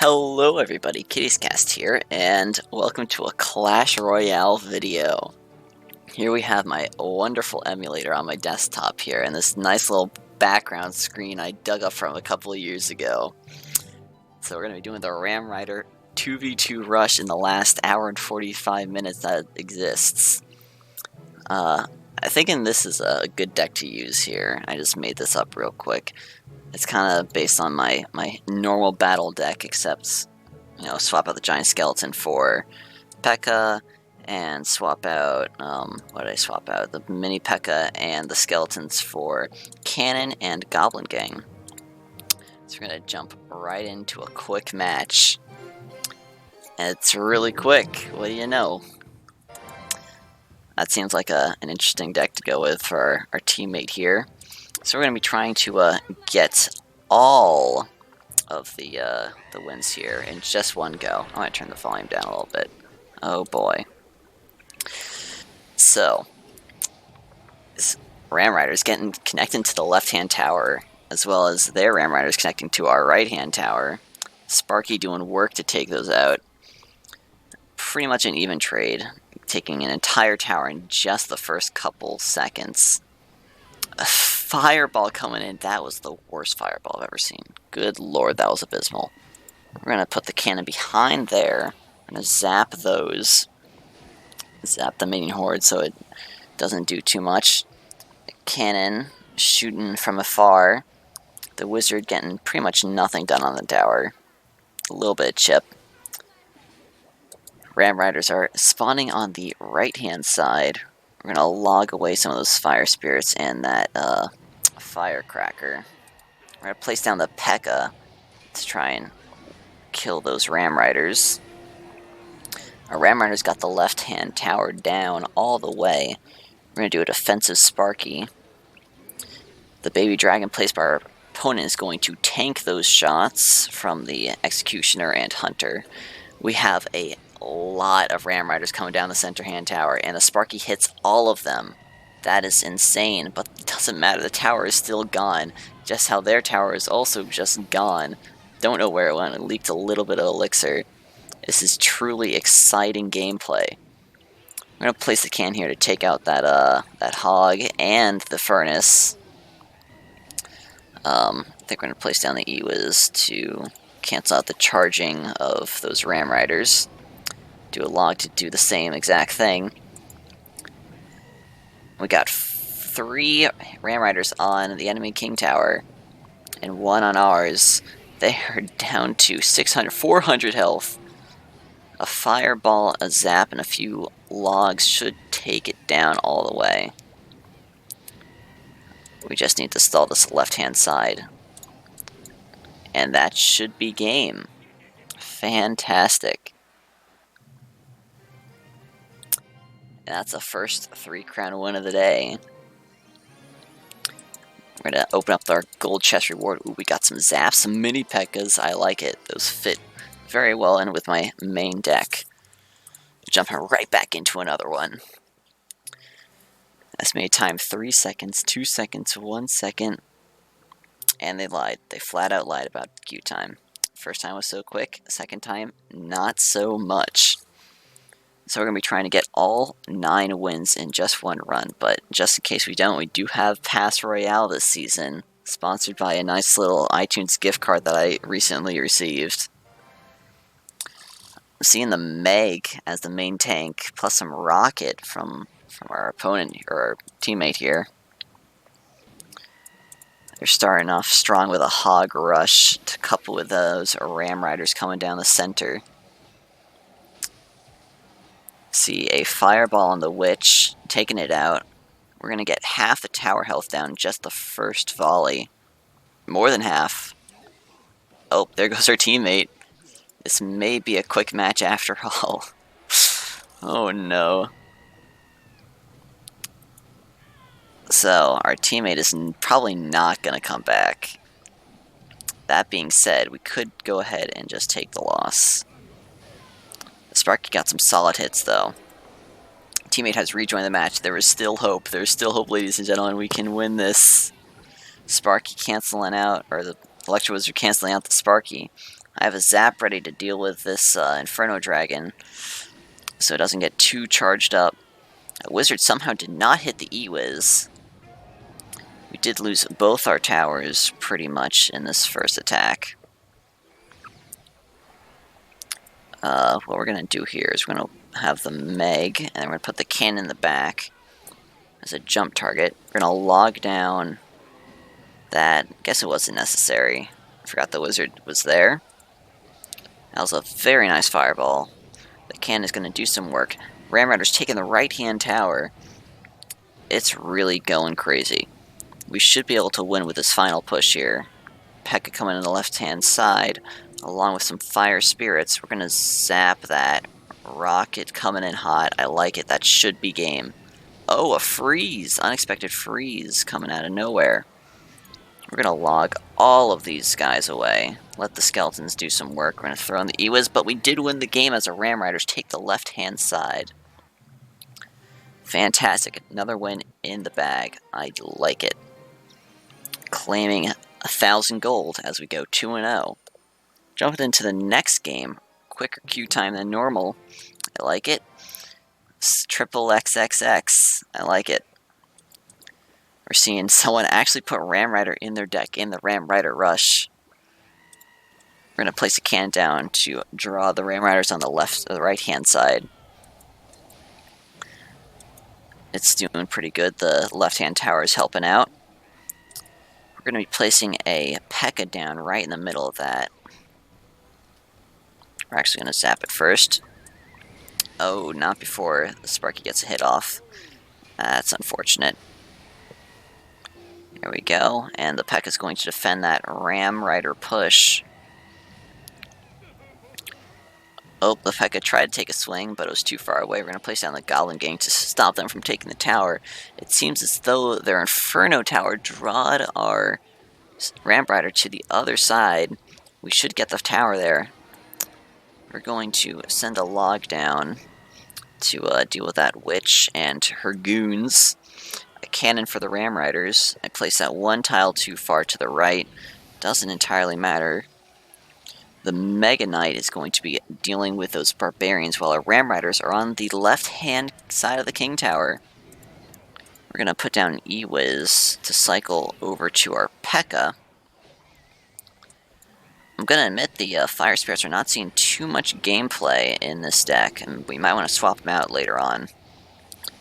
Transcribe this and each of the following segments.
Hello everybody, Kittiescast here, and welcome to a Clash Royale video. Here we have my wonderful emulator on my desktop here, and this nice little background screen I dug up from a couple of years ago. So we're going to be doing the Ram Rider 2v2 rush in the last hour and 45 minutes that exists. I think this is a good deck to use here. I just made this up real quick. It's kind of based on my normal battle deck, except, you know, swap out the giant skeleton for P.E.K.K.A. and swap out, what did I swap out? The mini P.E.K.K.A. and the skeletons for Cannon and Goblin Gang. So we're going to jump right into a quick match. And it's really quick, what do you know? That seems like an interesting deck to go with for our teammate here. So we're going to be trying to get all of the wins here in just one go. I'm going to turn the volume down a little bit. Oh boy. So, this Ram Rider's getting connected to the left-hand tower, as well as their Ram Rider's connecting to our right-hand tower. Sparky doing work to take those out. Pretty much an even trade, taking an entire tower in just the first couple seconds. A fireball coming in, that was the worst fireball I've ever seen. Good lord, that was abysmal. We're going to put the cannon behind there. We're going to zap those. Zap the minion horde so it doesn't do too much. The cannon shooting from afar. The wizard getting pretty much nothing done on the tower. A little bit of chip. Ram Riders are spawning on the right-hand side. We're going to log away some of those fire spirits and that firecracker. We're going to place down the P.E.K.K.A. to try and kill those Ram Riders. Our Ram Riders got the left-hand tower down all the way. We're going to do a defensive Sparky. The baby dragon placed by our opponent is going to tank those shots from the Executioner and Hunter. We have a lot of Ram Riders coming down the center hand tower, and the Sparky hits all of them. That is insane, but it doesn't matter. The tower is still gone, just how their tower is also just gone. Don't know where it went. It leaked a little bit of elixir. This is truly exciting gameplay. I'm going to place the can here to take out that that hog and the furnace. I think we're going to place down the Ewiz to cancel out the charging of those Ram Riders. Do a log to do the same exact thing. We got 3 Ram Riders on the enemy King Tower and 1 on ours. They are down to 400 health. A fireball, a zap, and a few logs should take it down all the way. We just need to stall this left-hand side. And that should be game. Fantastic. And that's the first 3-crown win of the day. We're going to open up our gold chest reward. Ooh, we got some zaps, some mini P.E.K.K.As. I like it. Those fit very well in with my main deck. Jumping right back into another one. Estimated time 3 seconds, 2 seconds, 1 second. And they lied. They flat out lied about queue time. First time was so quick. Second time, not so much. So we're going to be trying to get all 9 wins in just one run, but just in case we don't, we do have Pass Royale this season, sponsored by a nice little iTunes gift card that I recently received. I'm seeing the Meg as the main tank, plus some Rocket from our opponent, or our teammate here. They're starting off strong with a Hog Rush to couple with those Ram Riders coming down the center. See a fireball on the witch, taking it out. We're going to get half the tower health down just the first volley. More than half. Oh, there goes our teammate. This may be a quick match after all. Oh no. So, our teammate is probably not going to come back. That being said, we could go ahead and just take the loss. Sparky got some solid hits, though. Teammate has rejoined the match. There is still hope. There is still hope, ladies and gentlemen. We can win this. Sparky canceling out, or the Electro Wizard canceling out the Sparky. I have a zap ready to deal with this Inferno Dragon, so it doesn't get too charged up. A Wizard somehow did not hit the E-Wiz. We did lose both our towers, pretty much, in this first attack. What we're going to do here is we're going to have the Meg, and then we're going to put the cannon in the back as a jump target. We're going to log down that. Guess it wasn't necessary. I forgot the Wizard was there. That was a very nice fireball. The cannon is going to do some work. Ram Rider's taking the right-hand tower. It's really going crazy. We should be able to win with this final push here. P.E.K.K.A coming in the left-hand side, along with some Fire Spirits. We're going to zap that. Rocket coming in hot. I like it. That should be game. Oh, a freeze. Unexpected freeze coming out of nowhere. We're going to log all of these guys away. Let the skeletons do some work. We're going to throw in the E-Wiz, but we did win the game as our Ram Riders take the left-hand side. Fantastic. Another win in the bag. I like it. Claiming 1,000 gold as we go 2-0. Jumping into the next game. Quicker queue time than normal. I like it. Triple XXX. I like it. We're seeing someone actually put Ram Rider in their deck in the Ram Rider Rush. We're going to place a cannon down to draw the Ram Riders on the left or the right-hand side. It's doing pretty good. The left-hand tower is helping out. We're going to be placing a P.E.K.K.A down right in the middle of that. We're actually going to zap it first. Oh, not before the Sparky gets a hit off. That's unfortunate. There we go. And the P.E.K.K.A is going to defend that Ram Rider push. Oh, the P.E.K.K.A tried to take a swing, but it was too far away. We're going to place down the Goblin Gang to stop them from taking the tower. It seems as though their Inferno Tower drawed our Ram Rider to the other side. We should get the tower there. We're going to send a log down to deal with that witch and her goons. A cannon for the Ram Riders. I place that one tile too far to the right. Doesn't entirely matter. The Mega Knight is going to be dealing with those barbarians while our Ram Riders are on the left-hand side of the King Tower. We're going to put down an E-Wiz to cycle over to our P.E.K.K.A. I'm going to admit the Fire Spirits are not seeing too much gameplay in this deck, and we might want to swap them out later on.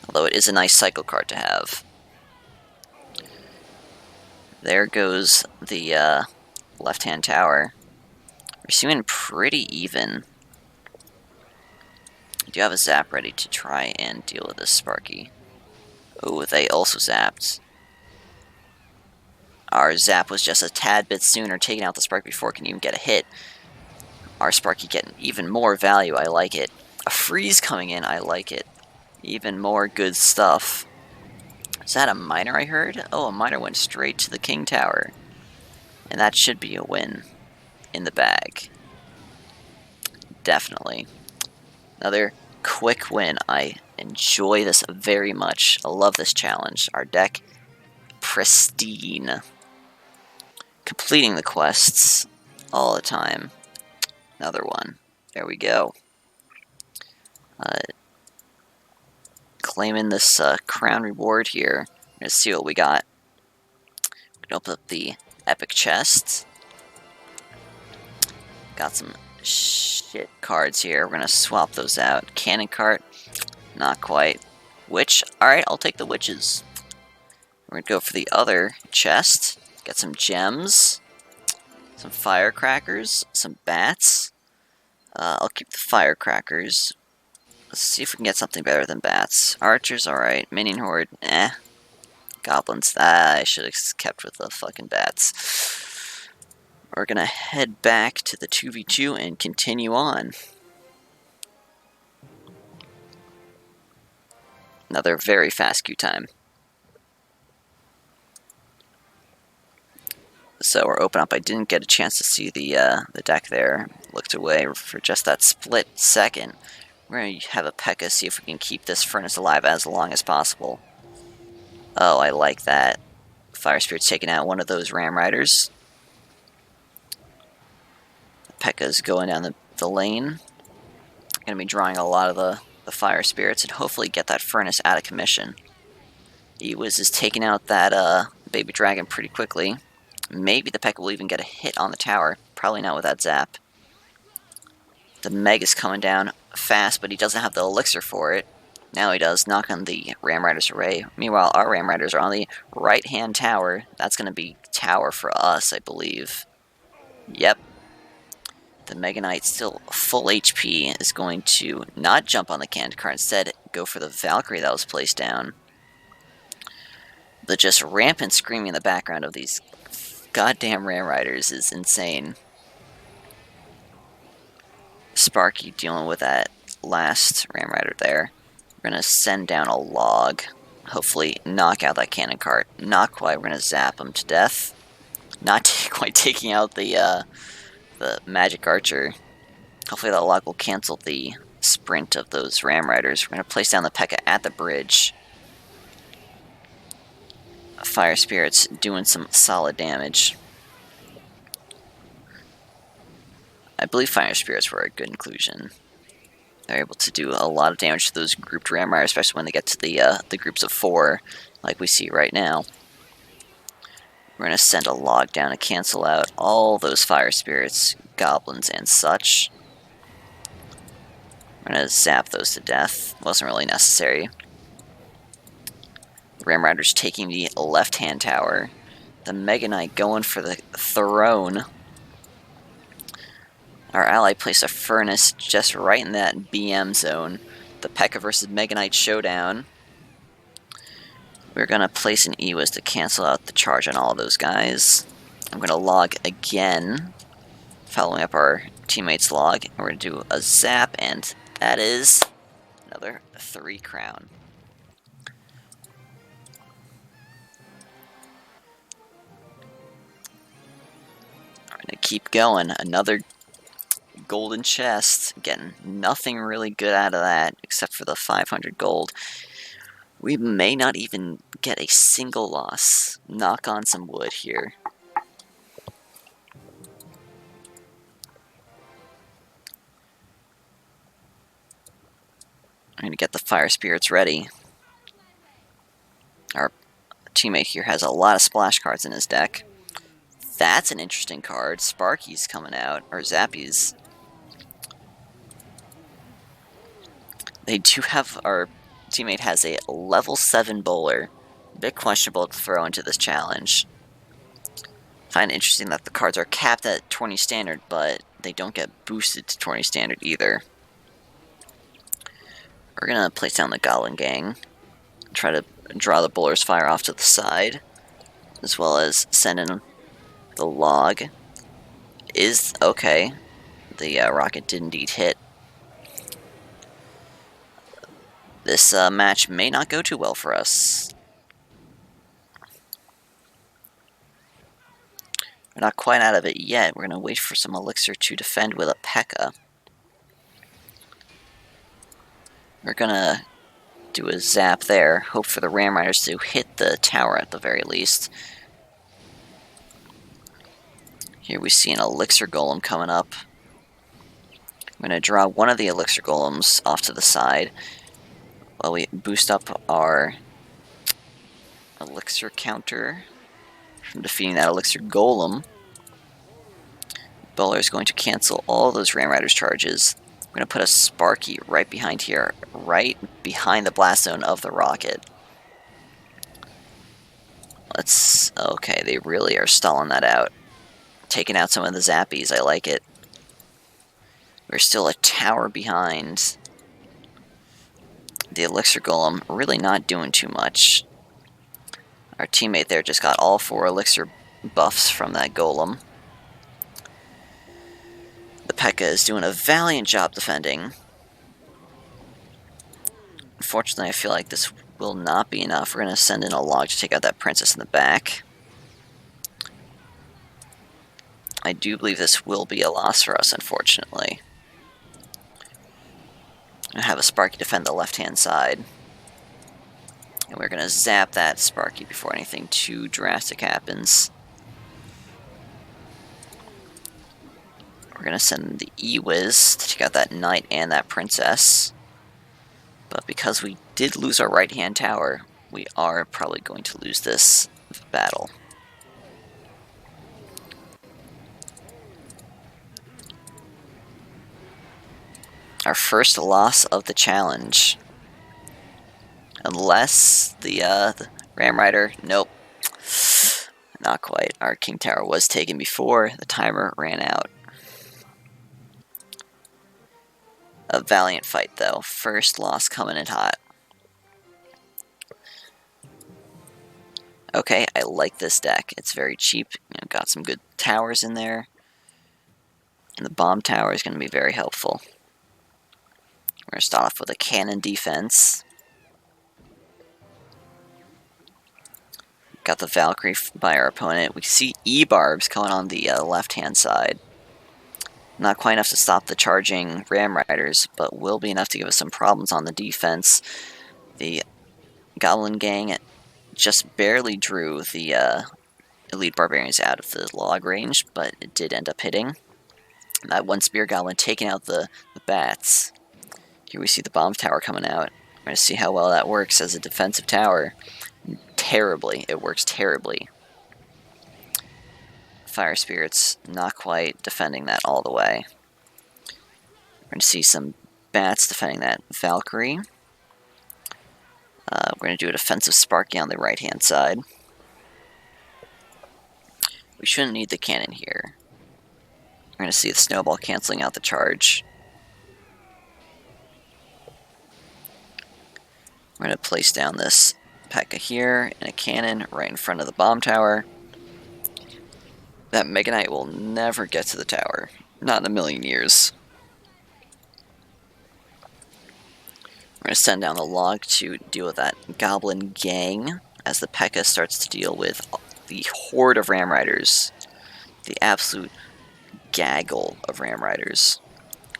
Although it is a nice cycle card to have. There goes the left-hand tower. We're seeming pretty even. I do have a zap ready to try and deal with this Sparky. Oh, they also zapped. Our zap was just a tad bit sooner, taking out the Spark before it can even get a hit. Our Sparky getting even more value, I like it. A freeze coming in, I like it. Even more good stuff. Is that a miner I heard? Oh, a miner went straight to the King Tower. And that should be a win in the bag. Definitely. Another quick win. I enjoy this very much. I love this challenge. Our deck, pristine. Completing the quests all the time. Another one. There we go. Claiming this crown reward here. Let's see what we got. We can open up the epic chest. Got some shit cards here. We're gonna swap those out. Cannon cart, not quite. Witch, alright, I'll take the witches. We're gonna go for the other chest. Get some gems, some firecrackers, some bats. I'll keep the firecrackers. Let's see if we can get something better than bats. Archers, alright. Minion horde, eh. Goblins, I should have kept with the fucking bats. We're gonna head back to the 2v2 and continue on. Another very fast queue time. So we're open up. I didn't get a chance to see the deck there. Looked away for just that split second. We're going to have a P.E.K.K.A, see if we can keep this furnace alive as long as possible. Oh, I like that. Fire Spirit's taking out one of those Ram Riders. P.E.K.K.A.'s going down the lane. Gonna be drawing a lot of the fire spirits and hopefully get that furnace out of commission. Ewiz is taking out that baby dragon pretty quickly. Maybe the P.E.K.K.A. will even get a hit on the tower. Probably not with that zap. The Meg is coming down fast, but he doesn't have the elixir for it. Now he does, knock on the Ram Rider's array. Meanwhile, our Ram Riders are on the right-hand tower. That's going to be tower for us, I believe. Yep. The Mega Knight, still full HP, is going to not jump on the cannon cart. Instead, go for the Valkyrie that was placed down. The just rampant screaming in the background of these goddamn Ram Riders is insane. Sparky dealing with that last Ram Rider there. We're going to send down a log. Hopefully knock out that cannon cart. Not quite. We're going to zap him to death. Not quite taking out the magic archer. Hopefully that log will cancel the sprint of those Ram Riders. We're going to place down the P.E.K.K.A. at the bridge. Fire Spirits doing some solid damage. I believe Fire Spirits were a good inclusion. They're able to do a lot of damage to those grouped Ram Riders, especially when they get to the groups of 4, like we see right now. We're going to send a log down to cancel out all those Fire Spirits, Goblins, and such. We're going to zap those to death. Wasn't really necessary. Ram Rider's taking the left-hand tower. The Mega Knight going for the throne. Our ally placed a furnace just right in that BM zone. The P.E.K.K.A. versus Mega Knight showdown. We're going to place an Ewiz to cancel out the charge on all of those guys. I'm going to log again, following up our teammate's log. And we're going to do a zap, and that is another 3 crown. We're going to keep going. Another golden chest. Getting nothing really good out of that except for the 500 gold. We may not even get a single loss. Knock on some wood here. I'm going to get the fire spirits ready. Our teammate here has a lot of splash cards in his deck. That's an interesting card. Sparky's coming out, or Zappy's. They do have, our teammate has a level 7 bowler. A bit questionable to throw into this challenge. I find it interesting that the cards are capped at 20 standard, but they don't get boosted to 20 standard either. We're going to place down the Goblin Gang. Try to draw the bowler's fire off to the side, as well as send in the log. Is okay. The rocket did indeed hit. This match may not go too well for us. We're not quite out of it yet. We're going to wait for some elixir to defend with a P.E.K.K.A. We're going to do a zap there. Hope for the Ram Riders to hit the tower at the very least. Here we see an elixir golem coming up. I'm going to draw one of the elixir golems off to the side while we boost up our elixir counter from defeating that elixir golem. Bowler is going to cancel all those Ram Riders charges. I'm going to put a Sparky right behind here, right behind the blast zone of the rocket. Okay, they really are stalling that out. Taking out some of the Zappies, I like it. We're still a tower behind. The elixir golem really not doing too much. Our teammate there just got all 4 elixir buffs from that golem. The P.E.K.K.A. is doing a valiant job defending. Unfortunately, I feel like this will not be enough. We're going to send in a log to take out that princess in the back. I do believe this will be a loss for us, unfortunately. I have a Sparky defend the left-hand side. And we're going to zap that Sparky before anything too drastic happens. We're going to send the E-Wiz to take out that knight and that princess. But because we did lose our right-hand tower, we are probably going to lose this battle. Our first loss of the challenge. Unless the Ram Rider, nope. Not quite. Our King Tower was taken before the timer ran out. A valiant fight, though. First loss coming in hot. Okay, I like this deck. It's very cheap. Got some good towers in there. And the bomb tower is going to be very helpful. We're going to start off with a cannon defense. Got the Valkyrie by our opponent. We see E-Barbs coming on the left-hand side. Not quite enough to stop the charging Ram Riders, but will be enough to give us some problems on the defense. The Goblin Gang just barely drew the Elite Barbarians out of the log range, but it did end up hitting. That one Spear Goblin taking out the bats. Here we see the bomb tower coming out. We're going to see how well that works as a defensive tower. Terribly. It works terribly. Fire Spirits not quite defending that all the way. We're going to see some bats defending that Valkyrie. We're going to do a defensive Sparky on the right-hand side. We shouldn't need the cannon here. We're going to see the snowball canceling out the charge. We're going to place down this P.E.K.K.A here and a cannon right in front of the bomb tower. That Mega Knight will never get to the tower. Not in a million years. We're going to send down the log to deal with that Goblin Gang as the P.E.K.K.A starts to deal with the horde of Ram Riders. The absolute gaggle of Ram Riders.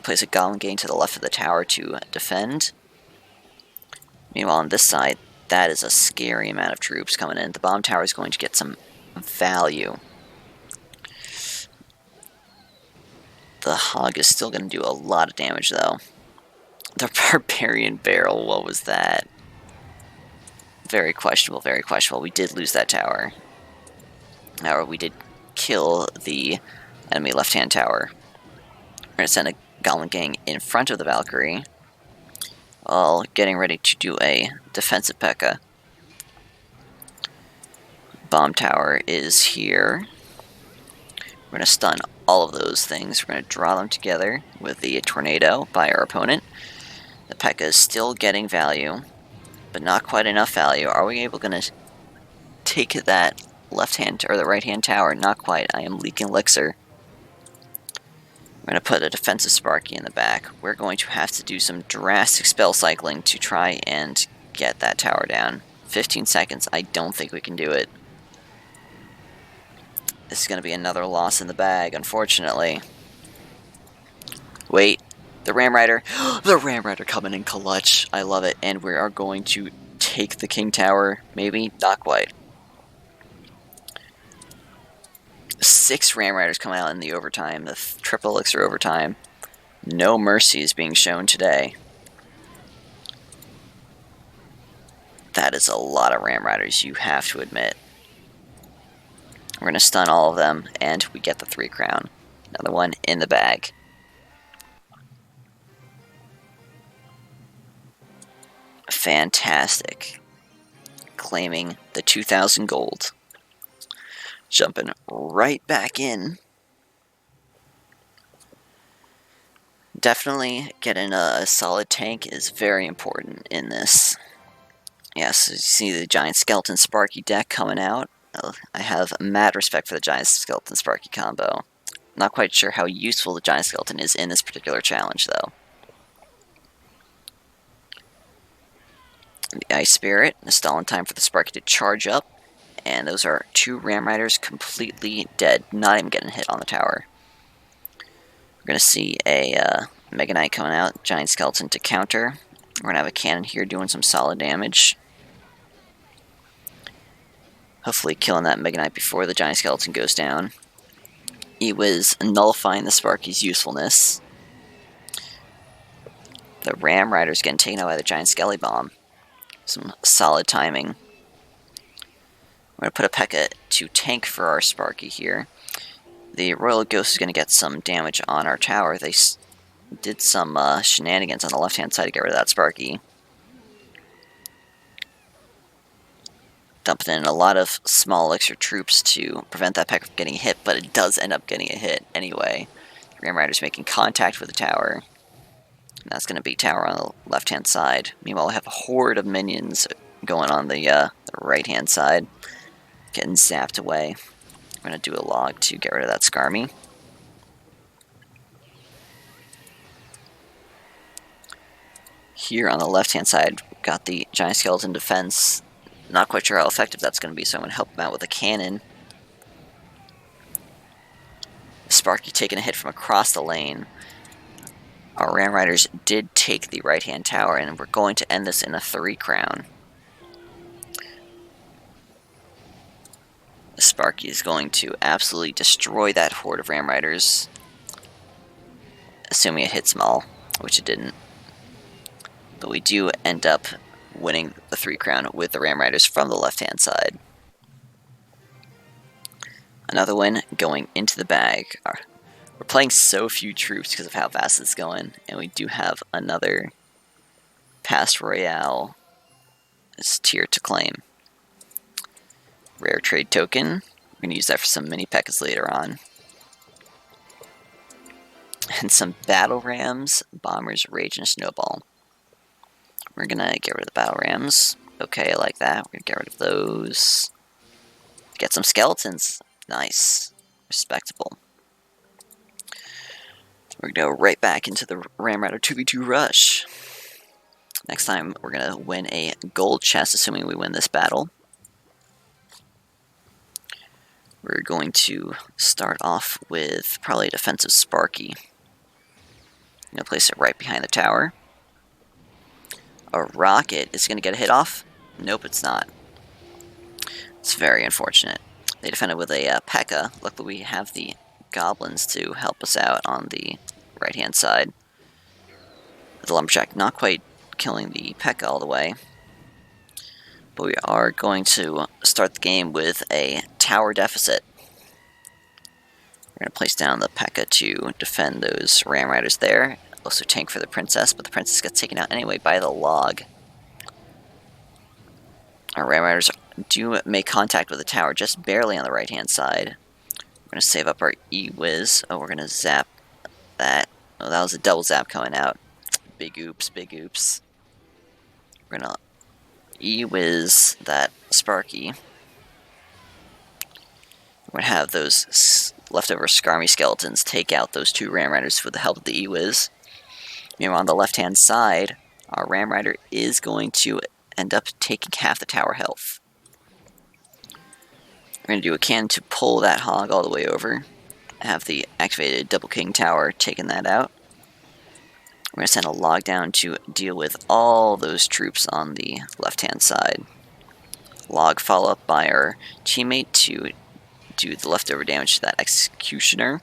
Place a Goblin Gang to the left of the tower to defend. Meanwhile, on this side, that is a scary amount of troops coming in. The bomb tower is going to get some value. The Hog is still going to do a lot of damage, though. The Barbarian Barrel, what was that? Very questionable, very questionable. We did lose that tower. However, we did kill the enemy left-hand tower. We're going to send a Goblin Gang in front of the Valkyrie, while getting ready to do a defensive P.E.K.K.A. Bomb tower is here. We're going to stun all of those things. We're going to draw them together with the Tornado by our opponent. The P.E.K.K.A is still getting value, but not quite enough value. Are we able to take that left-hand or the right-hand tower? Not quite. I am leaking elixir. We're going to put a defensive Sparky in the back. We're going to have to do some drastic spell cycling to try and get that tower down. 15 seconds. I don't think we can do it. This is going to be another loss in the bag, unfortunately. Wait. The Ram Rider. The Ram Rider coming in clutch. I love it. And we are going to take the King Tower. Maybe? Not quite. 6 Ram Riders coming out in the overtime. The triple elixir overtime. No mercy is being shown today. That is a lot of Ram Riders, you have to admit. We're going to stun all of them, and we get the 3 crown. Another one in the bag. Fantastic. Claiming the 2,000 gold. Jumping right back in. Definitely getting a solid tank is very important in this. Yes, you see the Giant Skeleton Sparky deck coming out. I have mad respect for the Giant Skeleton Sparky combo. Not quite sure how useful the Giant Skeleton is in this particular challenge, though. The Ice Spirit, the stalling time for the Sparky to charge up. And those are 2 Ram Riders completely dead, not even getting hit on the tower. We're going to see a Mega Knight coming out, Giant Skeleton to counter. We're going to have a cannon here doing some solid damage. Hopefully killing that Mega Knight before the Giant Skeleton goes down. E-Wiz nullifying the Sparky's usefulness. The Ram Rider's getting taken out by the Giant Skelly Bomb. Some solid timing. We're going to put a P.E.K.K.A to tank for our Sparky here. The Royal Ghost is going to get some damage on our tower. They did some shenanigans on the left-hand side to get rid of that Sparky. Dumping in a lot of small elixir troops to prevent that P.E.K.K.A from getting hit, but it does end up getting a hit anyway. Ram Rider's making contact with the tower. And that's going to be tower on the left-hand side. Meanwhile, we have a horde of minions going on the right-hand side, getting zapped away. We're going to do a log to get rid of that Skarmy. Here on the left-hand side, we've got the Giant Skeleton defense. Not quite sure how effective that's going to be, so I'm going to help him out with a cannon. Sparky taking a hit from across the lane. Our Ram Riders did take the right-hand tower, and we're going to end this in a 3 crown. Sparky is going to absolutely destroy that horde of Ram Riders, assuming it hit small, which it didn't. But we do end up winning the 3 crown with the Ram Riders from the left-hand side. Another win going into the bag. We're playing so few troops because of how fast it's going, and we do have another past Royale tier to claim. Rare trade token. We're going to use that for some mini P.E.K.K.As later on. And some battle rams, bombers, rage, and snowball. We're going to get rid of the battle rams. Okay, I like that. We're going to get rid of those. Get some skeletons. Nice. Respectable. We're going to go right back into the Ram Rider 2v2 rush. Next time, we're going to win a gold chest, assuming we win this battle. We're going to start off with probably a defensive Sparky. I'm going to place it right behind the tower. A rocket is going to get a hit off. Nope, it's not. It's very unfortunate. They defended with a P.E.K.K.A. Luckily, we have the goblins to help us out on the right-hand side. The Lumberjack not quite killing the P.E.K.K.A. all the way. But we are going to start the game with a tower deficit. We're going to place down the P.E.K.K.A. to defend those Ram Riders there. Also tank for the Princess, but the Princess gets taken out anyway by the log. Our Ram Riders do make contact with the tower just barely on the right-hand side. We're going to save up our E-Wiz. Oh, we're going to zap that. Oh, that was a double zap coming out. Big oops, big oops. We're going to E-Wiz that Sparky. We're going to have those leftover Skarmy skeletons take out those 2 Ram Riders with the help of the E-Wiz. On the left-hand side, our Ram Rider is going to end up taking half the tower health. We're going to do a cannon to pull that hog all the way over. Have the activated Double King Tower taking that out. We're going to send a log down to deal with all those troops on the left-hand side. Log follow-up by our teammate to do the leftover damage to that Executioner.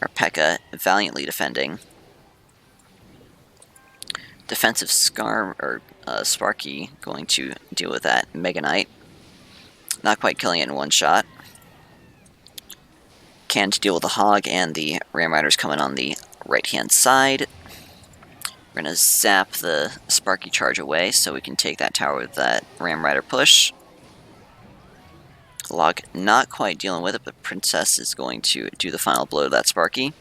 Our P.E.K.K.A. valiantly defending. Defensive Sparky going to deal with that Mega Knight. Not quite killing it in one shot. Can to deal with the Hog and the Ram Riders coming on the right-hand side. We're going to zap the Sparky charge away so we can take that tower with that Ram Rider push. Log not quite dealing with it, but Princess is going to do the final blow to that Sparky.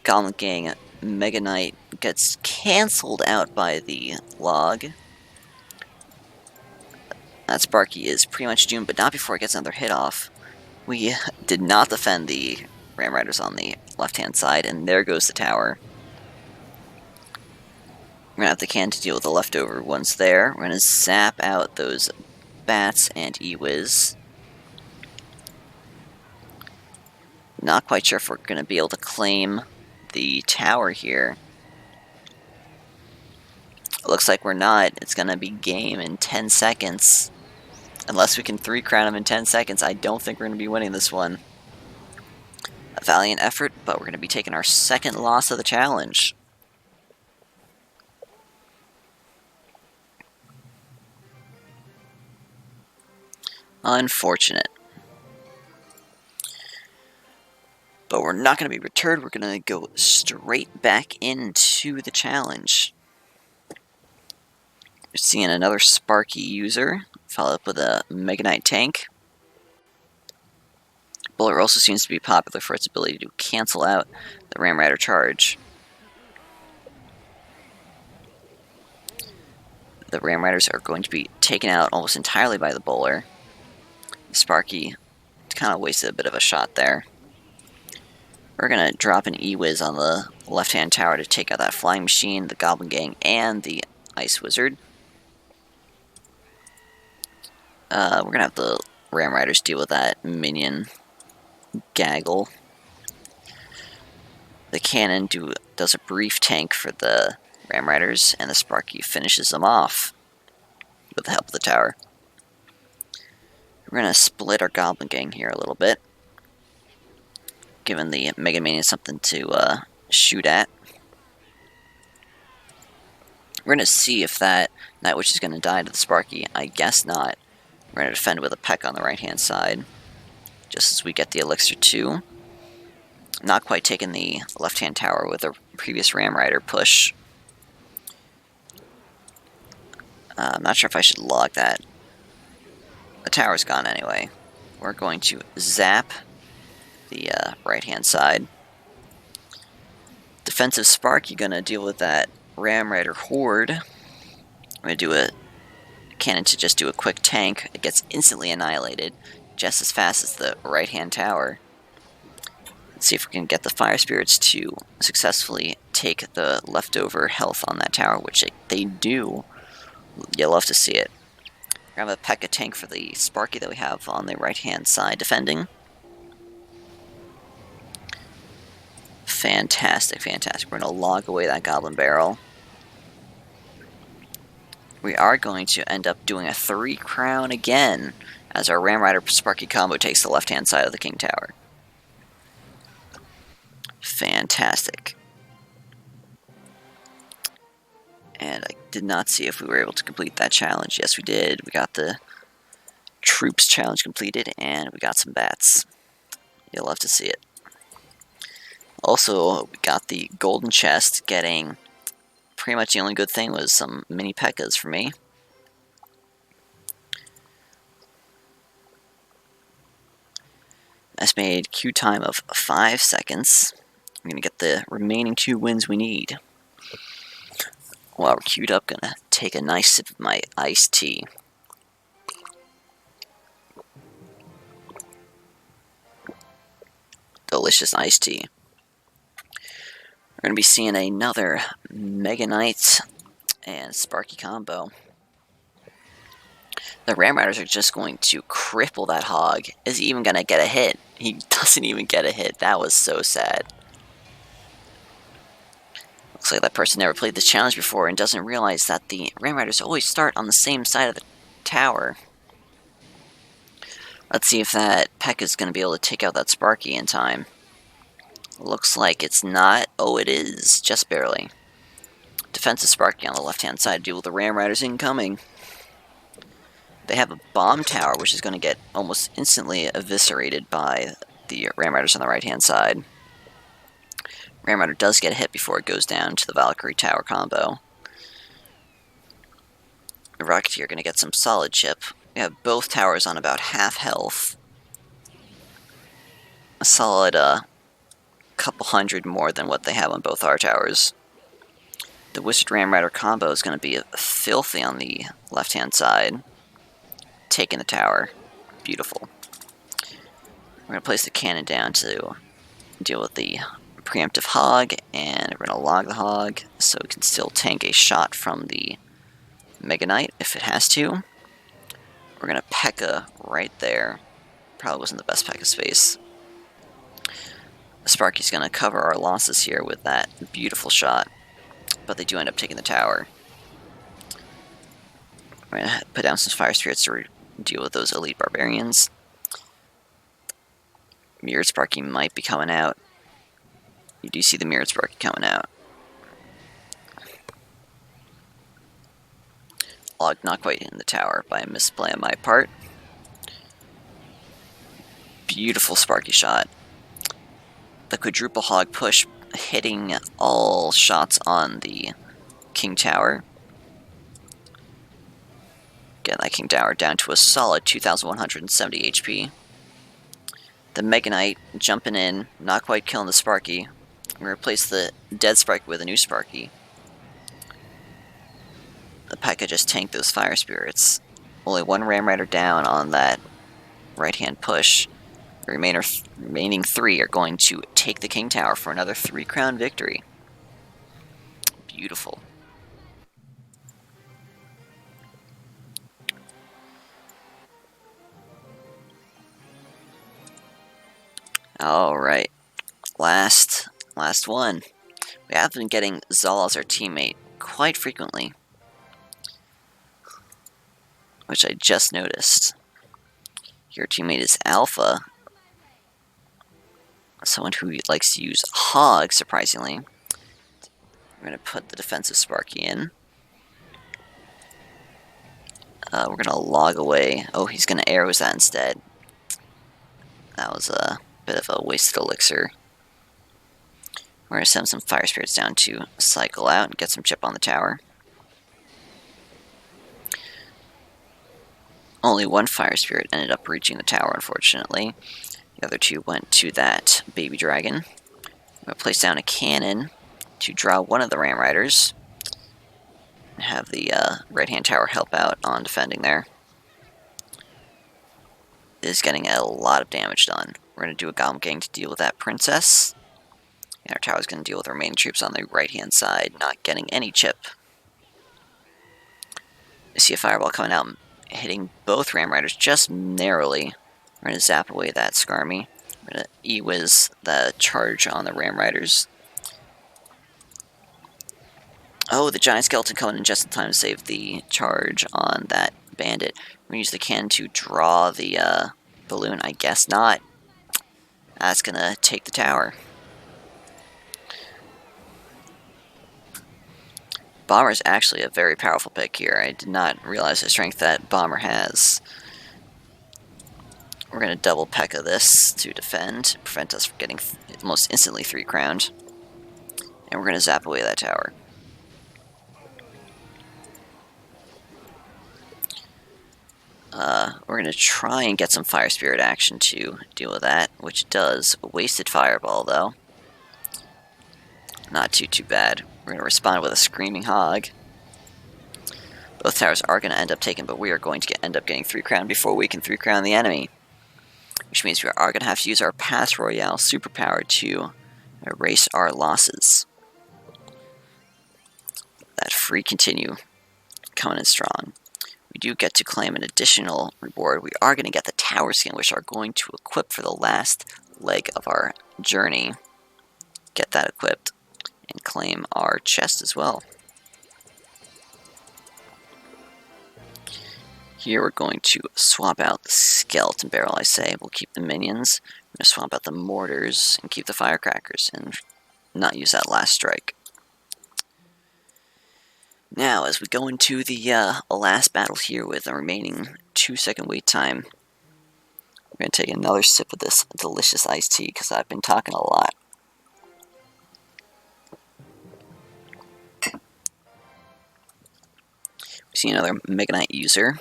Goblin Gang Mega Knight gets cancelled out by the log. That Sparky is pretty much doomed, but not before it gets another hit off. We did not defend the Ram Riders on the left-hand side, and there goes the tower. We're going to have the cannon to deal with the leftover ones there. We're going to zap out those Bats and E-Wiz. Not quite sure if we're going to be able to claim the tower here. Looks like we're not. It's going to be game in 10 seconds. Unless we can 3-crown him in 10 seconds, I don't think we're going to be winning this one. A valiant effort, but we're going to be taking our second loss of the challenge. Unfortunate. But we're not going to be returned. We're going to go straight back into the challenge. We're seeing another Sparky user, followed up with a Mega Knight tank. Bullet also seems to be popular for its ability to cancel out the Ram Rider charge. The Ram Riders are going to be taken out almost entirely by the bowler. Sparky kind of wasted a bit of a shot there. We're going to drop an E-Wiz on the left-hand tower to take out that Flying Machine, the Goblin Gang, and the Ice Wizard. We're going to have the Ram Riders deal with that minion gaggle. The cannon does a brief tank for the Ram Riders, and the Sparky finishes them off with the help of the tower. We're going to split our Goblin Gang here a little bit, giving the Mega Mania something to shoot at. We're going to see if that Night Witch is going to die to the Sparky. I guess not. We're going to defend with a Peck on the right-hand side, just as we get the Elixir 2. Not quite taking the left-hand tower with a previous Ram Rider push. I'm not sure if I should log that. The tower's gone anyway. We're going to zap the right-hand side. Defensive Sparky gonna deal with that Ram Rider Horde. I'm gonna do a cannon to just do a quick tank. It gets instantly annihilated, just as fast as the right-hand tower. Let's see if we can get the Fire Spirits to successfully take the leftover health on that tower, which they do. You'll love to see it. We're gonna have a P.E.K.K.A tank for the Sparky that we have on the right-hand side defending. Fantastic, fantastic. We're going to log away that Goblin Barrel. We are going to end up doing a 3-crown again, as our Ram Rider Sparky combo takes the left-hand side of the King Tower. Fantastic. And I did not see if we were able to complete that challenge. Yes, we did. We got the Troops challenge completed, and we got some bats. You'll love to see it. Also, we got the golden chest, getting pretty much the only good thing was some mini P.E.K.K.As for me. Estimated queue time of 5 seconds. I'm going to get the remaining 2 wins we need. While we're queued up, going to take a nice sip of my iced tea. Delicious iced tea. We're going to be seeing another Mega Knight and Sparky combo. The Ram Riders are just going to cripple that hog. Is he even going to get a hit? He doesn't even get a hit. That was so sad. Looks like that person never played this challenge before and doesn't realize that the Ram Riders always start on the same side of the tower. Let's see if that P.E.K.K.A is going to be able to take out that Sparky in time. Looks like it's not. Oh, it is. Just barely. Defensive Sparky on the left-hand side to deal with the Ram Riders incoming. They have a bomb tower, which is going to get almost instantly eviscerated by the Ram Riders on the right-hand side. Ram Rider does get a hit before it goes down to the Valkyrie Tower combo. The Rocketeer are going to get some solid chip. We have both towers on about half health. A solid couple hundred more than what they have on both our towers. The Wizard Ram Rider combo is going to be filthy on the left-hand side. Taking the tower. Beautiful. We're going to place the cannon down to deal with the preemptive hog, and we're going to log the hog so it can still tank a shot from the Mega Knight if it has to. We're going to P.E.K.K.A right there. Probably wasn't the best P.E.K.K.A space. Sparky's going to cover our losses here with that beautiful shot, but they do end up taking the tower. We're going to put down some Fire Spirits to deal with those elite barbarians. Mirrored Sparky might be coming out. You do see the Mirrored Sparky coming out. Log not quite hitting the tower by a misplay on my part. Beautiful Sparky shot. The quadruple hog push hitting all shots on the King Tower. Get that King Tower down to a solid 2,170 HP. The Mega Knight jumping in, not quite killing the Sparky. I'm going to replace the dead Sparky with a new Sparky. The P.E.K.K.A just tanked those Fire Spirits. Only one Ram Rider down on that right-hand push. The remaining 3 are going to take the King Tower for another 3-crown victory. Beautiful. Alright, last one. We have been getting Zal as our teammate quite frequently, which I just noticed. Your teammate is Alpha, someone who likes to use Hog, surprisingly. We're going to put the defensive Sparky in. We're going to log away. Oh, he's going to arrows that instead. That was a bit of a wasted elixir. We're going to send some Fire Spirits down to cycle out and get some chip on the tower. Only one Fire Spirit ended up reaching the tower, unfortunately. The other 2 went to that baby dragon. I'm going to place down a cannon to draw one of the Ram Riders. And have the right-hand tower help out on defending there. It is getting a lot of damage done. We're going to do a Goblin Gang to deal with that princess. And our tower is going to deal with the remaining troops on the right-hand side, not getting any chip. I see a fireball coming out, hitting both Ram Riders just narrowly. We're going to zap away that Skarmy. We're going to E-Wiz the charge on the Ram Riders. Oh, the Giant Skeleton coming in just in time to save the charge on that bandit. We're going to use the cannon to draw the balloon. I guess not. That's going to take the tower. Bomber is actually a very powerful pick here. I did not realize the strength that Bomber has. We're going to double P.E.K.K.A this to defend, prevent us from getting almost instantly 3-crowned. And we're going to zap away that tower. We're going to try and get some Fire Spirit action to deal with that, which does. A wasted Fireball, though. Not too bad. We're going to respond with a Screaming Hog. Both towers are going to end up taken, but we are going to end up getting 3-crown before we can 3-crown the enemy. Which means we are going to have to use our past Royale superpower to erase our losses. That free continue coming in strong. We do get to claim an additional reward. We are going to get the tower skin, which are going to equip for the last leg of our journey. Get that equipped and claim our chest as well. Here we're going to swap out the skeleton barrel, I say. We'll keep the minions. We're going to swap out the mortars and keep the firecrackers and not use that last strike. Now, as we go into the last battle here with a remaining 2-second wait time, we're going to take another sip of this delicious iced tea because I've been talking a lot. We see another Mega Knight user.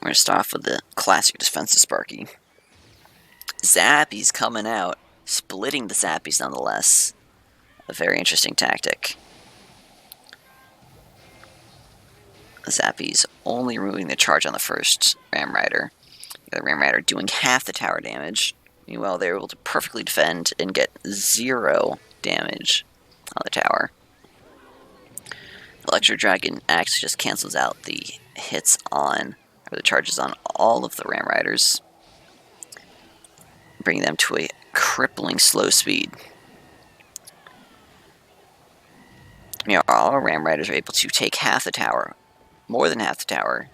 We're going to start off with the classic defensive Sparky. Zappies coming out, splitting the Zappies nonetheless. A very interesting tactic. Zappies only removing the charge on the first Ram Rider. The other Ram Rider doing half the tower damage. Meanwhile, they're able to perfectly defend and get 0 damage on the tower. Electro Dragon actually just cancels out the hits on, or the charges on all of the Ram Riders, bringing them to a crippling slow speed. Our Ram Riders are able to take half the tower more than half the tower,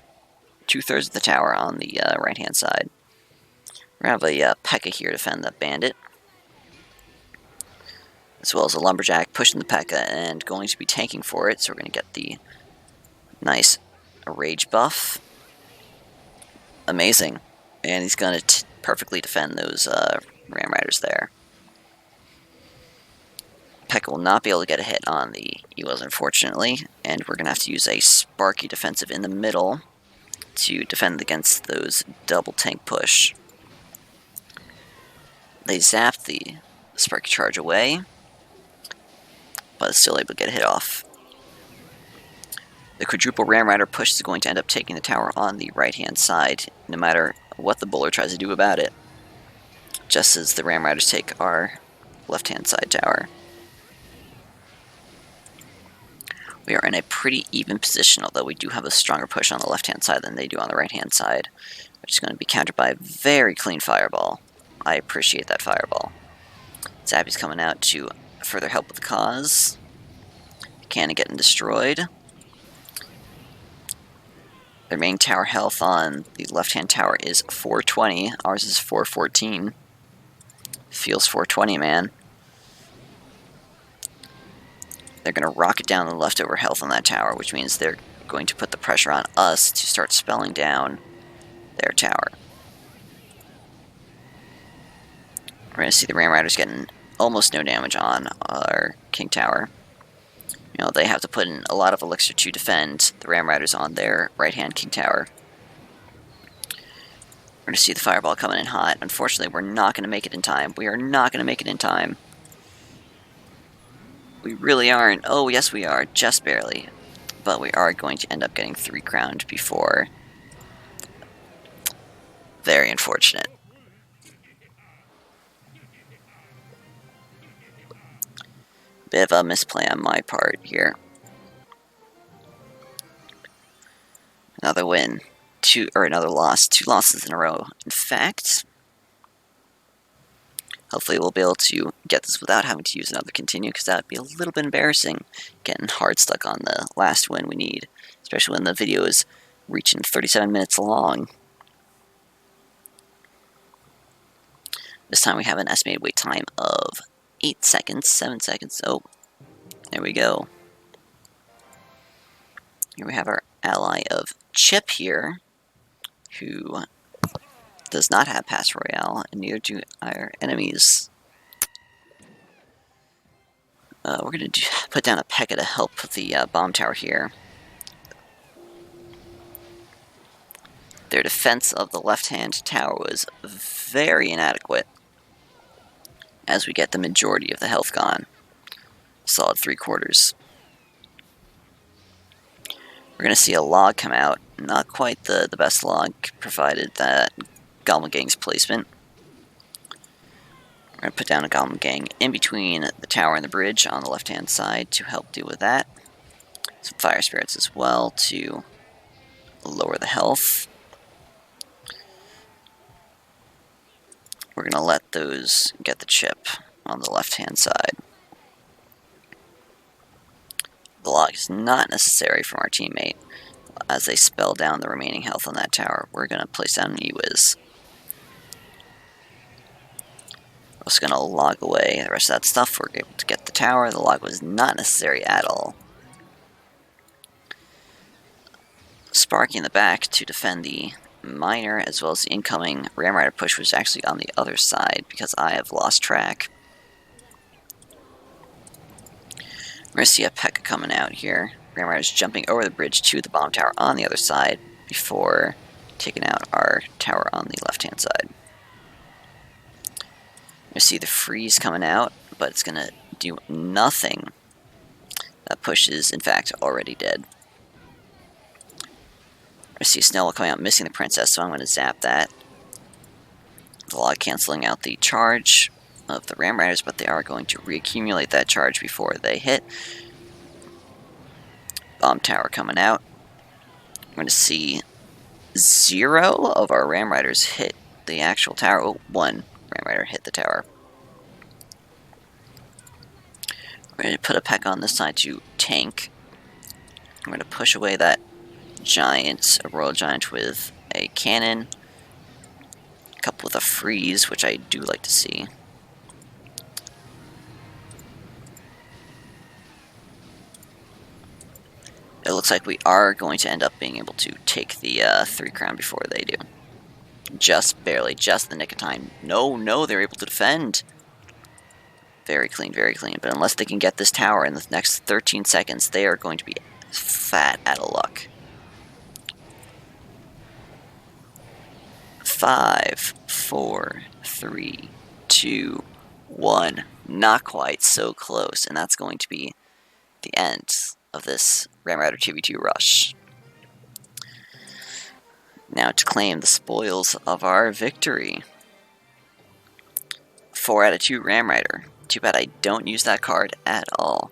2/3 of the tower on the right-hand side. We're going to have a P.E.K.K.A here to defend the bandit, as well as a lumberjack pushing the P.E.K.K.A and going to be tanking for it, so we're going to get the nice rage buff. Amazing. And he's going to perfectly defend those Ram Riders there. P.E.K.K.A will not be able to get a hit on the Eagles, unfortunately, and we're going to have to use a Sparky defensive in the middle to defend against those double tank push. They zap the Sparky charge away, but it's still able to get a hit off. The quadruple Ram Rider push is going to end up taking the tower on the right-hand side, no matter what the bowler tries to do about it, just as the Ram Riders take our left-hand side tower. We are in a pretty even position, although we do have a stronger push on the left-hand side than they do on the right-hand side, which is going to be countered by a very clean fireball. I appreciate that fireball. Zappy's coming out to further help with the cause. Cannon getting destroyed. Their main tower health on the left-hand tower is 420. Ours is 414. Feels 420, man. They're going to rocket down the leftover health on that tower, which means they're going to put the pressure on us to start spelling down their tower. We're going to see the Ram Riders getting almost no damage on our King Tower. You know, they have to put in a lot of elixir to defend the Ram Riders on their right-hand King Tower. We're going to see the fireball coming in hot. Unfortunately, we're not going to make it in time. We are not going to make it in time. We really aren't. Oh, yes we are. Just barely. But we are going to end up getting 3 crowned before. Very unfortunate. Bit of a misplay on my part here. Another win. Another loss. 2 losses in a row. In fact, hopefully we'll be able to get this without having to use another continue, because that would be a little bit embarrassing, getting hard stuck on the last win we need, especially when the video is reaching 37 minutes long. This time we have an estimated wait time of 8 seconds, 7 seconds. Oh, there we go. Here we have our ally of Chip here, who does not have Pass Royale, and neither do our enemies. We're going to put down a P.E.K.K.A to help the bomb tower here. Their defense of the left-hand tower was very inadequate, as we get the majority of the health gone. Solid 3/4. We're going to see a log come out. Not quite the best log, provided that Goblin Gang's placement. We're going to put down a Goblin Gang in between the tower and the bridge on the left-hand side to help deal with that. Some Fire Spirits as well to lower the health. We're going to let those get the chip on the left-hand side. The log is not necessary from our teammate. As they spell down the remaining health on that tower, we're going to place down an E-Wiz. We're also going to log away the rest of that stuff. We're able to get the tower. The log was not necessary at all. Sparky in the back to defend the miner, as well as the incoming Ram Rider push was actually on the other side, because I have lost track. We're going to see a P.E.K.K.A coming out here. Ram Rider's jumping over the bridge to the bomb tower on the other side before taking out our tower on the left-hand side. We're going to see the freeze coming out, but it's going to do nothing. That push is, in fact, already dead. I see Snowball coming out, missing the princess, so I'm going to zap that. The log canceling out the charge of the Ram Riders, but they are going to reaccumulate that charge before they hit. Bomb tower coming out. We're going to see 0 of our Ram Riders hit the actual tower. Oh, 1 Ram Rider hit the tower. We're going to put a P.E.K.K.A on this side to tank. I'm going to push away that giant, a Royal Giant with a cannon, a couple with a freeze, which I do like to see. It looks like we are going to end up being able to take the 3 crown before they do. Just barely, just the nick of time. No, they're able to defend. Very clean, very clean. But unless they can get this tower in the next 13 seconds, they are going to be fat out of luck. 5, 4, 3, 2, 1. Not quite, so close. And that's going to be the end of this Ram Rider 2v2 rush. Now to claim the spoils of our victory. 4 out of 2 Ram Rider. Too bad I don't use that card at all.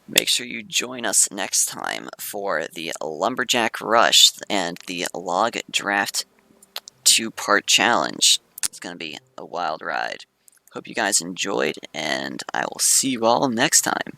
Make sure you join us next time for the Lumberjack Rush and the Log Draft 2-part challenge. It's going to be a wild ride. Hope you guys enjoyed, and I will see you all next time.